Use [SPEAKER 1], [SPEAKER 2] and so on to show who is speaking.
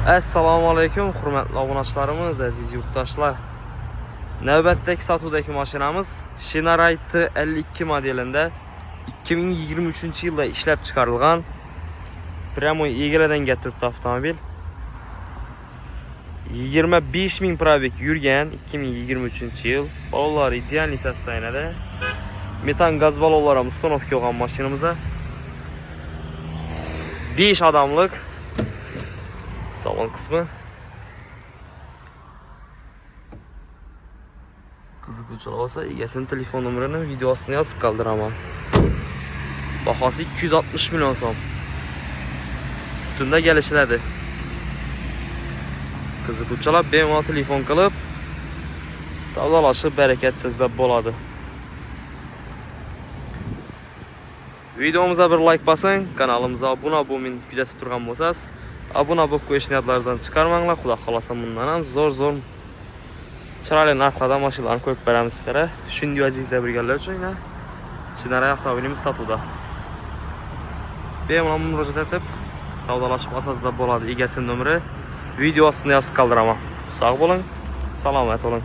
[SPEAKER 1] Assalomu alaykum, hurmatli obunachilarimiz, aziz yurtdoshlar. Navbatdagi sotuvdagi mashinamiz Shinarite 52 modelida 2023-yilda ishlab chiqarilgan Pramoy egaradan turibdi avtomobil. 25.000 probeg yurgan 2023-yil. Balolar ideal sostoyanida. Metan gaz balonlari ham uстановka olgan mashinamizda. 5 odamlik salon qismi. Qiziquvchilar bo'lsa, egasini telefon nomerini video ostiga yozib qoldiraman. Bahosi 260 million so'm. Ustunda kelishiladi. Qiziquvchilar bemalol telefon qilib savdolashib barakatsizda bo'ladi. Videomizga bir like basing, kanalimizga obuna bo'lmay kuzatib turgan bo'lsangiz, obuna bo'lib qo'yish niyatlaringizdan chiqarmanglar. Xudo xolasa bundan ham zo'r chiroyli narxlarda mashinalarni ko'rib beramiz sizlarga. Shunday ajizda birgalar uchun Shinarite avtomobilimiz sotuvda. Bemalol murojaat etib savdolashib olsangiz bo'ladi. Egasining nomeri video ostida yozib qoldiraman. Sog' bo'ling, salomat bo'ling.